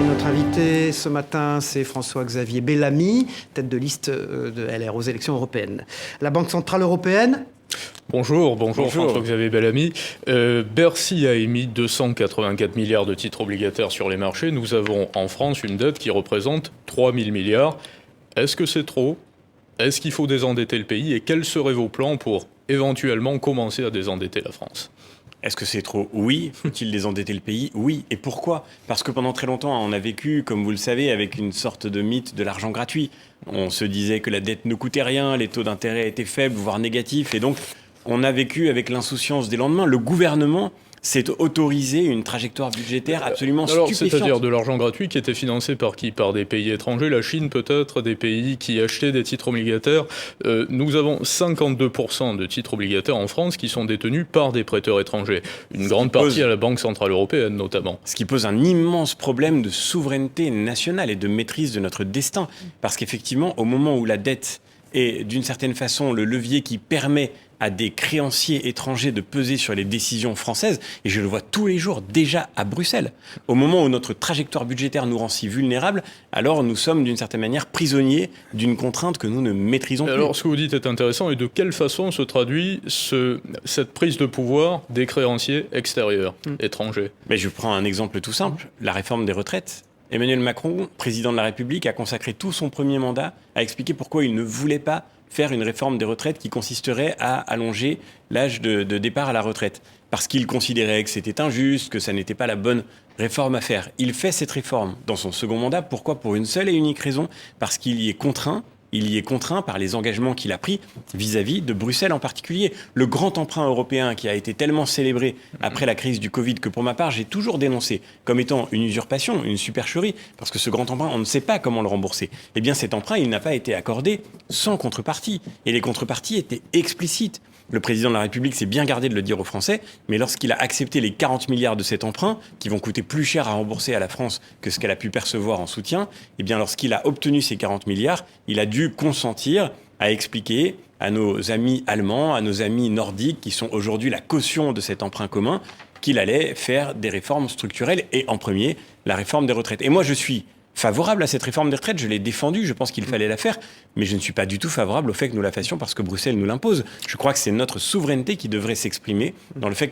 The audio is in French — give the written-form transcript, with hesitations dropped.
Et notre invité ce matin, c'est François-Xavier Bellamy, tête de liste de LR aux élections européennes. La Banque Centrale Européenne. Bonjour François-Xavier Bellamy. Bercy a émis 284 milliards de titres obligataires sur les marchés. Nous avons en France une dette qui représente 3 000 milliards. Est-ce que c'est trop ? Est-ce qu'il faut désendetter le pays ? Et quels seraient vos plans pour éventuellement commencer à désendetter la France ? Est-ce que c'est trop ? Oui. Faut-il désendetter le pays ? Oui. Et pourquoi ? Parce que pendant très longtemps, on a vécu, comme vous le savez, avec une sorte de mythe de l'argent gratuit. On se disait que la dette ne coûtait rien, les taux d'intérêt étaient faibles, voire négatifs. Et donc, on a vécu avec l'insouciance des lendemains. Le gouvernement s'est autorisé une trajectoire budgétaire absolument stupéfiante. C'est-à-dire de l'argent gratuit qui était financé par qui ? Par des pays étrangers, la Chine peut-être, des pays qui achetaient des titres obligataires. Nous avons 52% de titres obligataires en France qui sont détenus par des prêteurs étrangers. Une grande partie à la Banque Centrale Européenne notamment. Ce qui pose un immense problème de souveraineté nationale et de maîtrise de notre destin. Parce qu'effectivement, au moment où la dette est d'une certaine façon le levier qui permet à des créanciers étrangers de peser sur les décisions françaises, et je le vois tous les jours déjà à Bruxelles. Au moment où notre trajectoire budgétaire nous rend si vulnérables, alors nous sommes d'une certaine manière prisonniers d'une contrainte que nous ne maîtrisons plus. Alors ce que vous dites est intéressant, et de quelle façon se traduit cette prise de pouvoir des créanciers extérieurs, étrangers ? Mais je prends un exemple tout simple, la réforme des retraites. Emmanuel Macron, président de la République, a consacré tout son premier mandat à expliquer pourquoi il ne voulait pas faire une réforme des retraites qui consisterait à allonger l'âge de départ à la retraite. Parce qu'il considérait que c'était injuste, que ça n'était pas la bonne réforme à faire. Il fait cette réforme dans son second mandat. Pourquoi ? Pour une seule et unique raison. Parce qu'il y est contraint. Il y est contraint par les engagements qu'il a pris vis-à-vis de Bruxelles en particulier. Le grand emprunt européen qui a été tellement célébré après la crise du Covid que pour ma part j'ai toujours dénoncé comme étant une usurpation, une supercherie, parce que ce grand emprunt, on ne sait pas comment le rembourser. Eh bien cet emprunt, il n'a pas été accordé sans contrepartie. Et les contreparties étaient explicites. Le président de la République s'est bien gardé de le dire aux Français, mais lorsqu'il a accepté les 40 milliards de cet emprunt, qui vont coûter plus cher à rembourser à la France que ce qu'elle a pu percevoir en soutien, eh bien lorsqu'il a obtenu ces 40 milliards, il a dû consentir à expliquer à nos amis allemands, à nos amis nordiques, qui sont aujourd'hui la caution de cet emprunt commun, qu'il allait faire des réformes structurelles, et en premier, la réforme des retraites. Et moi, je suis favorable à cette réforme des retraites, je l'ai défendue, je pense qu'il fallait la faire, mais je ne suis pas du tout favorable au fait que nous la fassions parce que Bruxelles nous l'impose. Je crois que c'est notre souveraineté qui devrait s'exprimer dans le fait que